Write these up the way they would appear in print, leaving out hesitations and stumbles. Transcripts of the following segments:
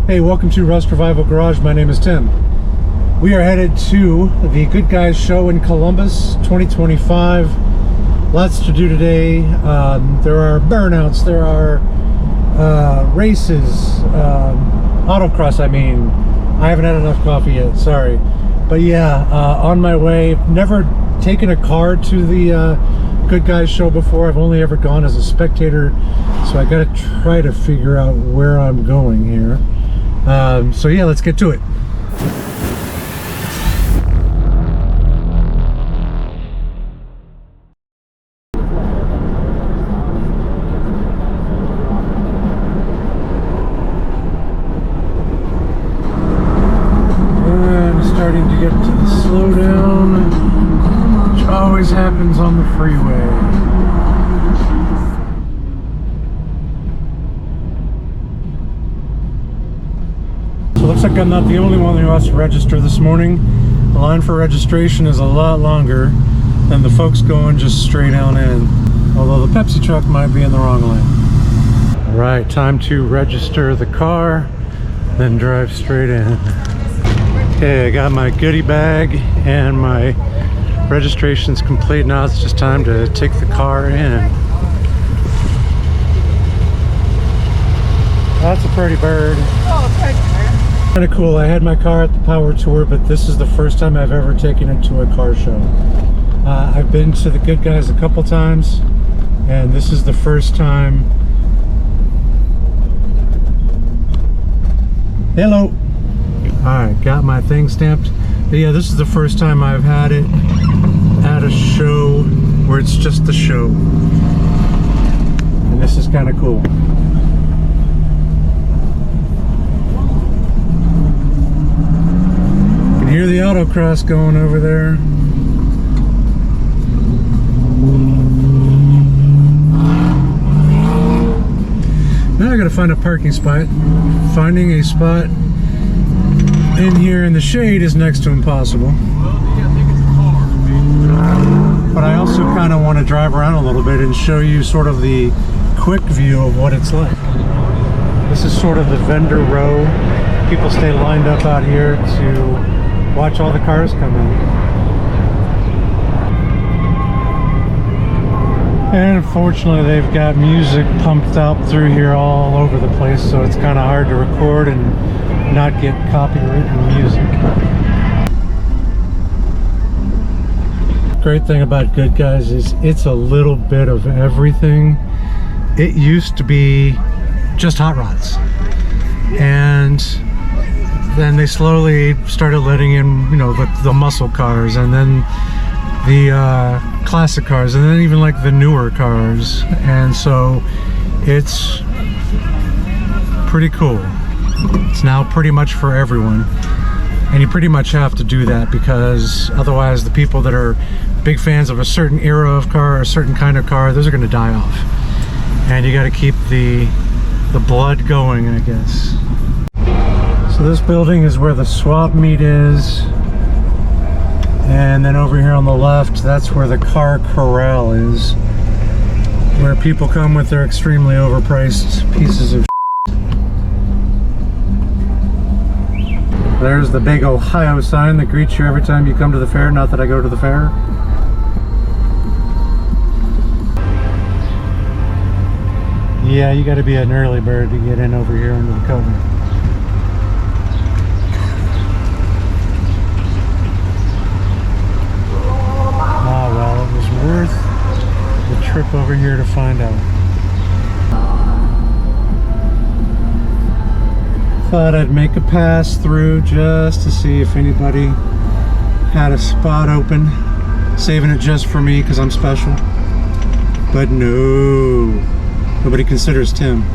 Hey, welcome to Rust Revival Garage. My name is Tim. We are headed to the Goodguys show in Columbus 2025. Lots to do today. There are burnouts, there are races, autocross. I haven't had enough coffee yet, sorry. But yeah, on my way. Never taken a car to the Goodguys show before. I've only ever gone as a spectator, so I gotta try to figure out where I'm going here. So yeah, let's get to it. I'm starting to get to the slowdown, which always happens on the freeway. Looks like I'm not the only one who has to register this morning. The line for registration is a lot longer than the folks going just straight on in. Although the Pepsi truck might be in the wrong lane. Alright, time to register the car, then drive straight in. Okay, I got my goodie bag and my registration's complete. Now it's just time to take the car in. That's a pretty bird. Oh, thank you. Kind of cool. I had my car at the Power Tour, but this is the first time I've ever taken it to a car show. I've been to the Goodguys a couple times, and this is the first time. Hello. Alright, got my thing stamped. But yeah, this is the first time I've had it at a show where it's just the show. And this is kind of cool. Hear the Autocross going over there. Now I gotta find a parking spot. Finding a spot in here in the shade is next to impossible. But I also kind of want to drive around a little bit and show you sort of the quick view of what it's like. This is sort of the vendor row. People stay lined up out here to watch all the cars come in. And unfortunately they've got music pumped out through here all over the place, so it's kind of hard to record and not get copywritten music. Great thing about Goodguys is it's a little bit of everything. It used to be just hot rods, and then they slowly started letting in, the muscle cars, and then the classic cars, and then even like the newer cars. And so it's pretty cool. It's now pretty much for everyone, and you pretty much have to do that, because otherwise the people that are big fans of a certain era of car or a certain kind of car, those are going to die off, and you got to keep the blood going, I guess. So this building is where the swap meet is, and then over here on the left, that's where the car corral is, where people come with their extremely overpriced pieces of shit. There's the big Ohio sign that greets you every time you come to the fair. Not that I go to the fair. Yeah, you got to be an early bird to get in over here under the cover. Worth the trip over here to find out. Thought I'd make a pass through just to see if anybody had a spot open, saving it just for me because I'm special. But no, nobody considers Tim.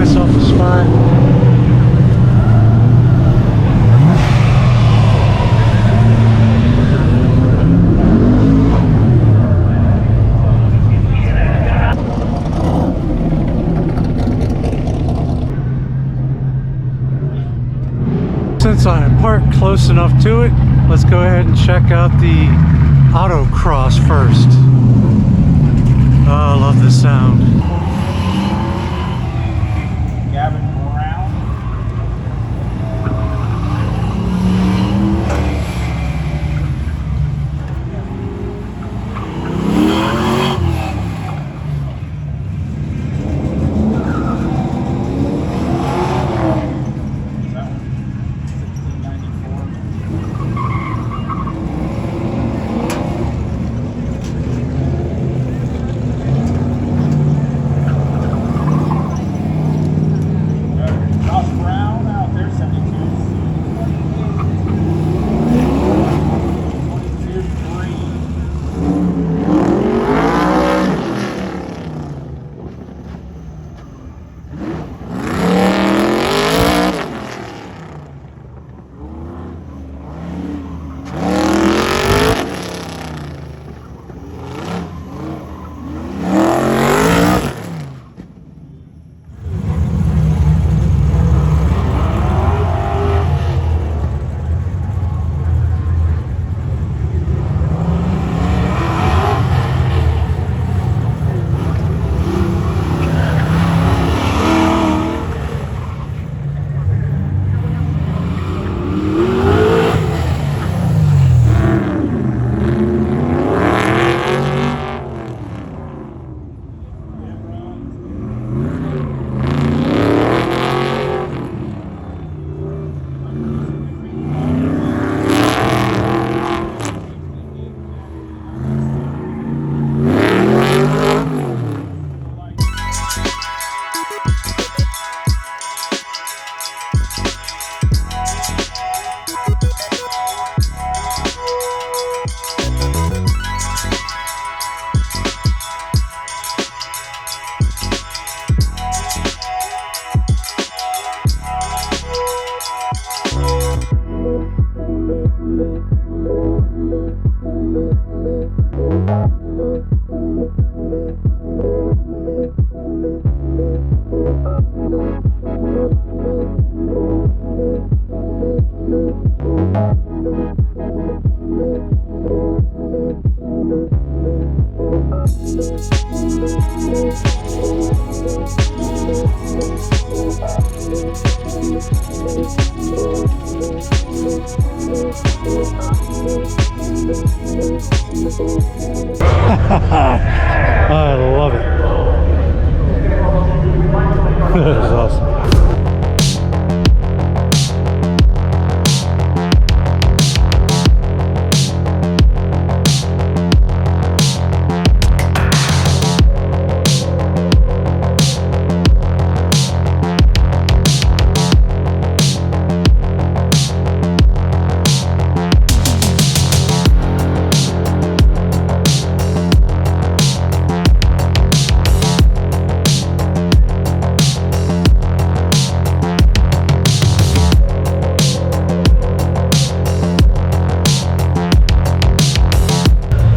myself a spot. Since I'm parked close enough to it, let's go ahead and check out the Autocross first. Oh, I love this sound. I love it. That is awesome.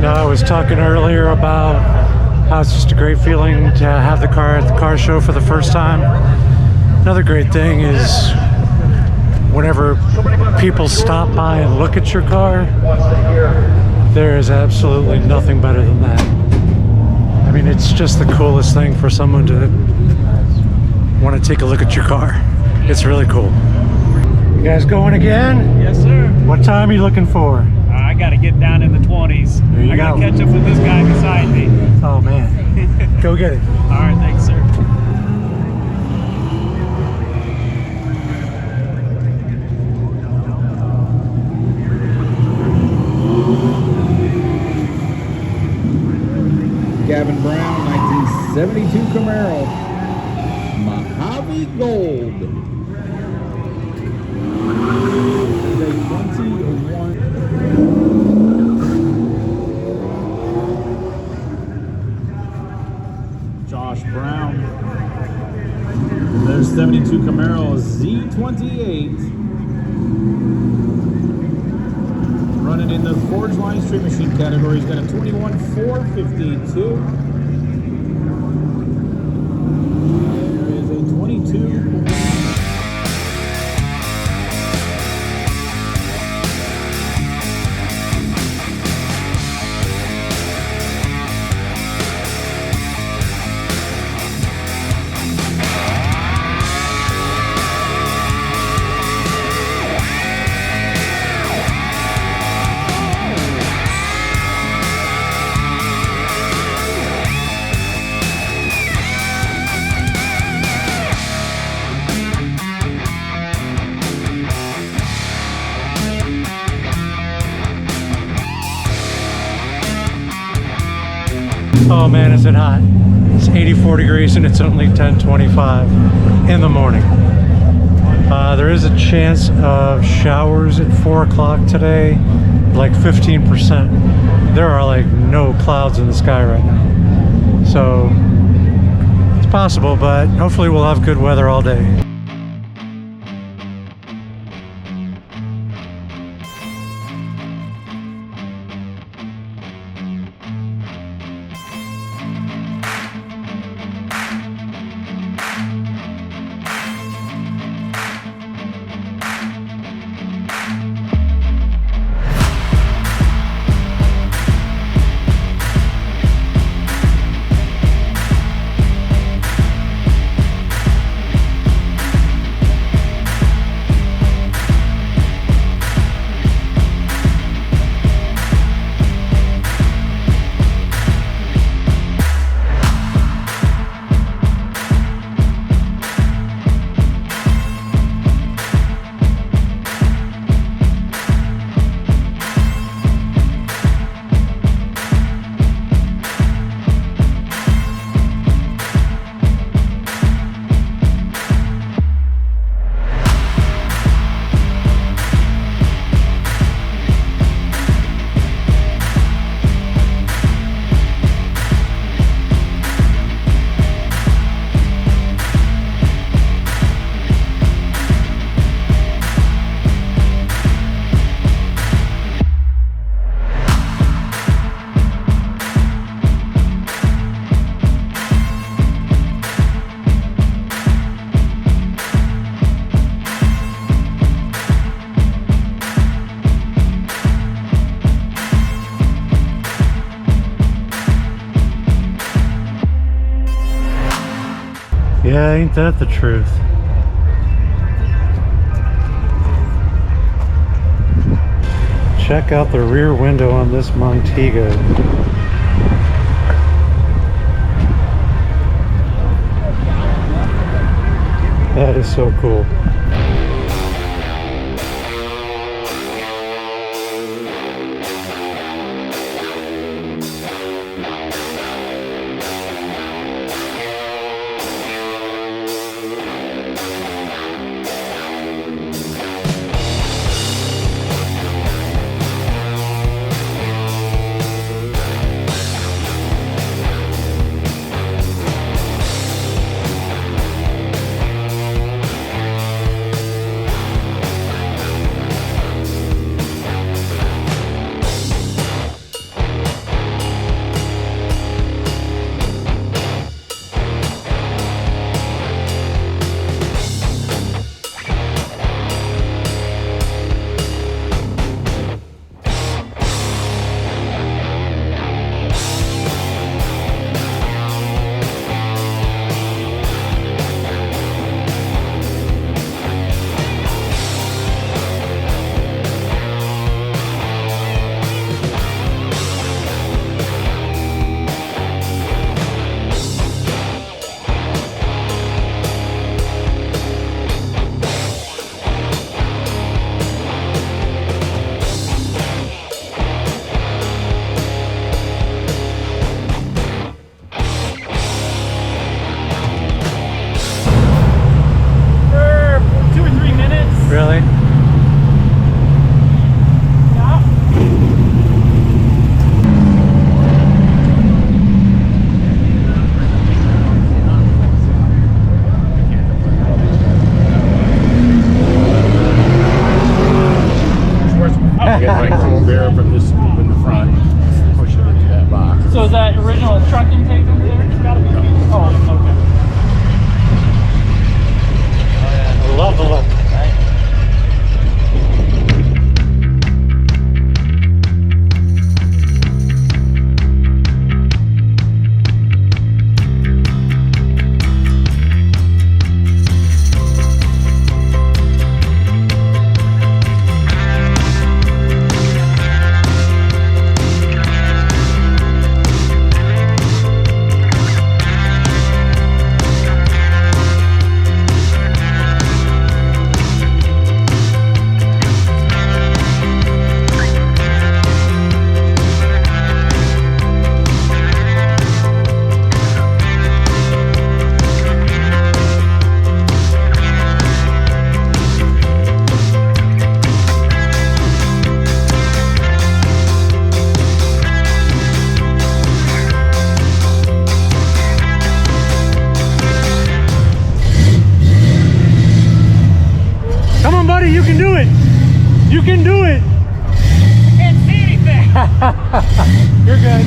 I was talking earlier about how it's just a great feeling to have the car at the car show for the first time. Another great thing is whenever people stop by and look at your car, there is absolutely nothing better than that. I mean, it's just the coolest thing for someone to want to take a look at your car. It's really cool. You guys going again? Yes, sir. What time are you looking for? I got to get down in the 20s. I got to catch up with this guy beside me. Oh, man. Go get it. All right, thanks, sir. Gavin Brown, 1972 Camaro. Mojave Gold. Z28. Running in the Forge Line Street Machine category. He's got a 21.452. There is a 22. Oh man, is it hot. It's 84 degrees and it's only 10:25 in the morning. There is a chance of showers at 4 o'clock today, like 15%. There are like no clouds in the sky right now. So it's possible, but hopefully we'll have good weather all day. Yeah, ain't that the truth? Check out the rear window on this Montego. That is so cool. bear from this scoop in the front, push it into that box. So is that original truck intake under there? It's gotta be. Oh, okay. I love the look. You can do it! You can do it! I can't see anything! You're good.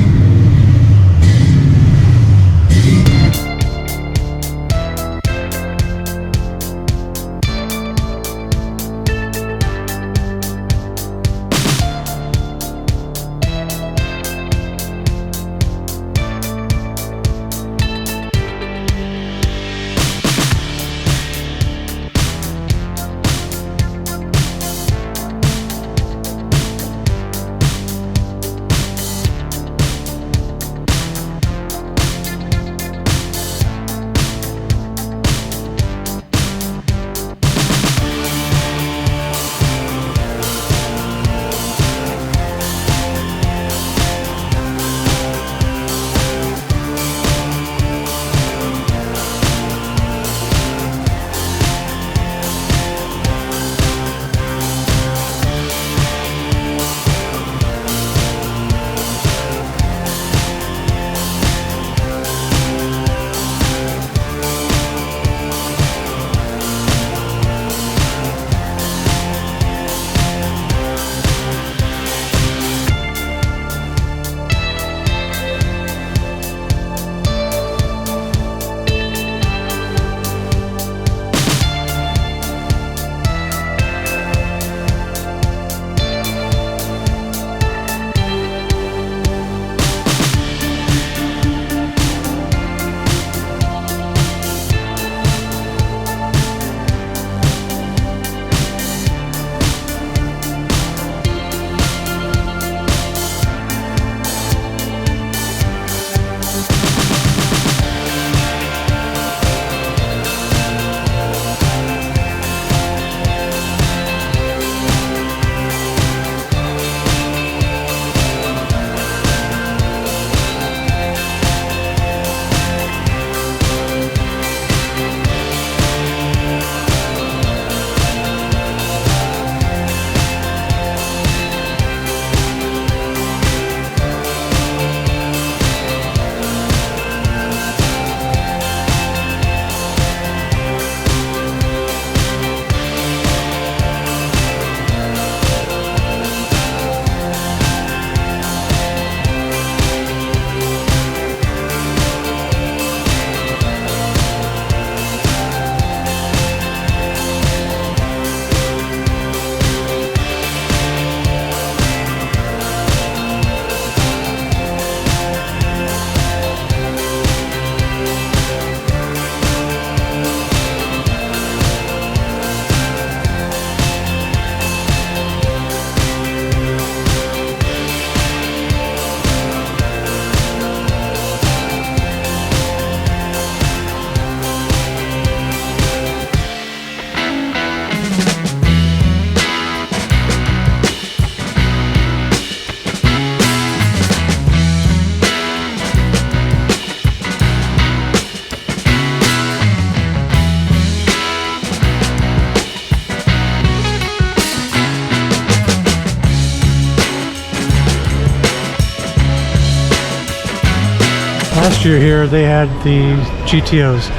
Last year here they had the GTOs.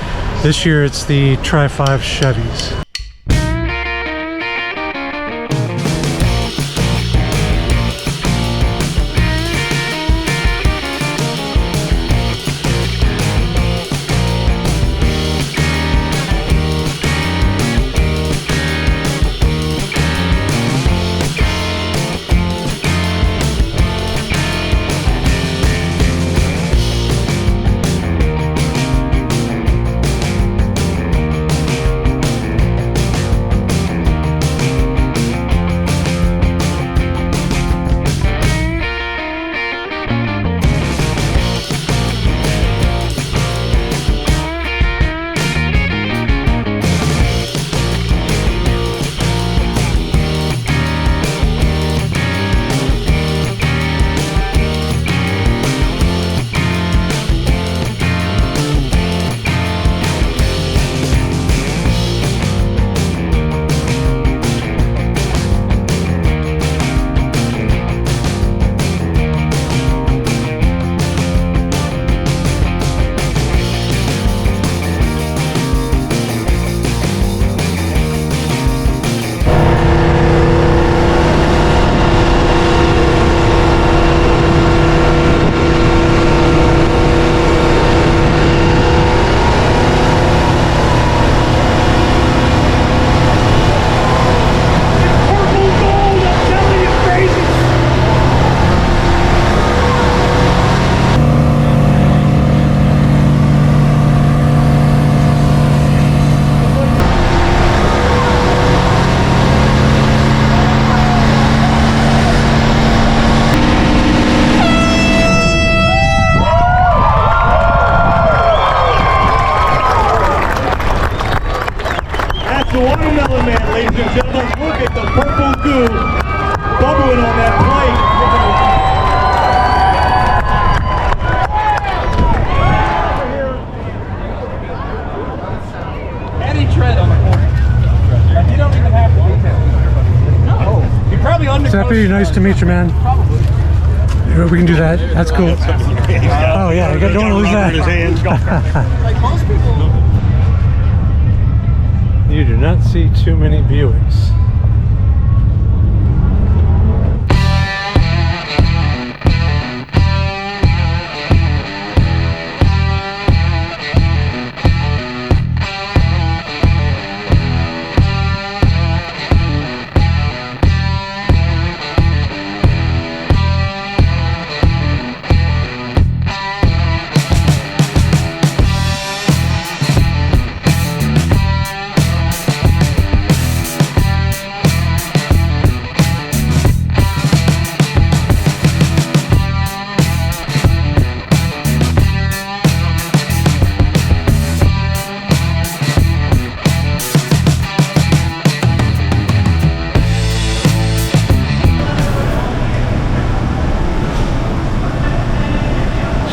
This year it's the Tri-5 Chevys. to meet you, man. We can do that. That's cool. Oh yeah, you don't want to lose that. Like most people. You do not see too many Buicks.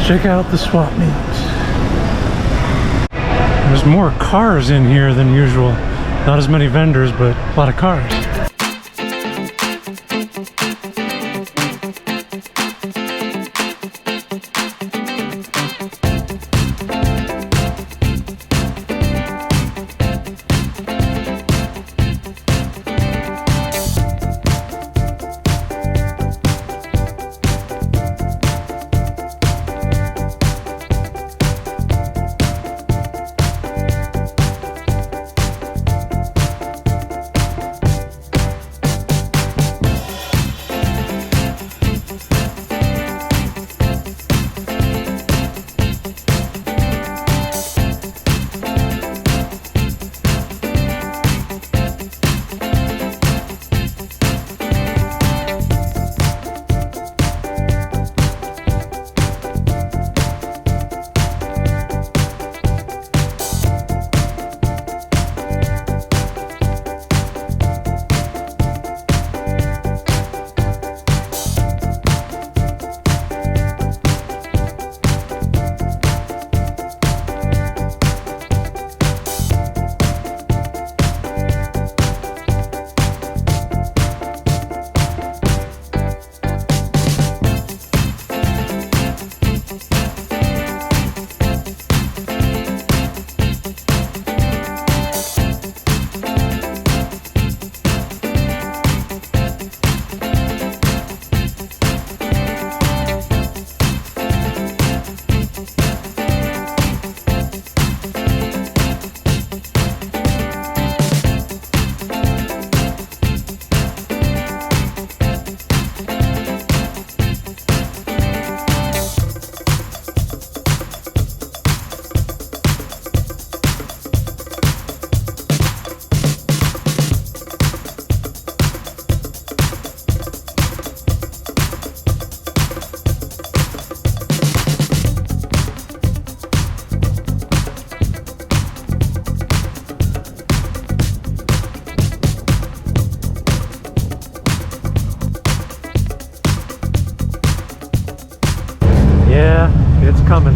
Check out the swap meet. There's more cars in here than usual. Not as many vendors, but a lot of cars. It's coming.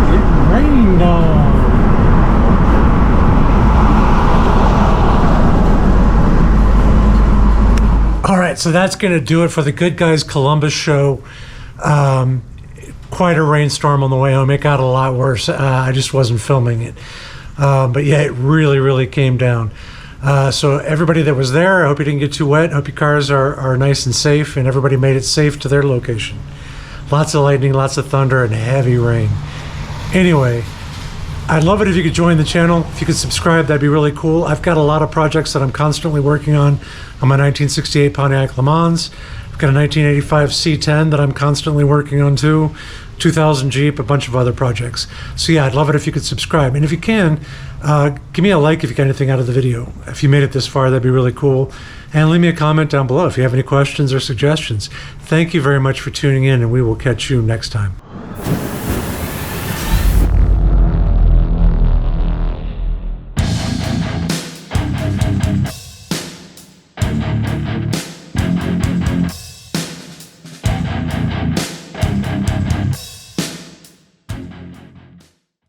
It rained on. All right, so that's going to do it for the Good Guys Columbus show. Quite a rainstorm on the way home. It got a lot worse. I just wasn't filming it. But yeah, it really, really came down. So everybody that was there, I hope you didn't get too wet. I hope your cars are nice and safe, and everybody made it safe to their location. Lots of lightning, lots of thunder, and heavy rain. Anyway, I'd love it if you could join the channel. If you could subscribe, that'd be really cool. I've got a lot of projects that I'm constantly working on. I'm a 1968 Pontiac Le Mans. I've got a 1985 C10 that I'm constantly working on too. 2000 Jeep, a bunch of other projects. So yeah, I'd love it if you could subscribe. And if you can, give me a like if you got anything out of the video. If you made it this far, that'd be really cool. And leave me a comment down below if you have any questions or suggestions. Thank you very much for tuning in, and we will catch you next time.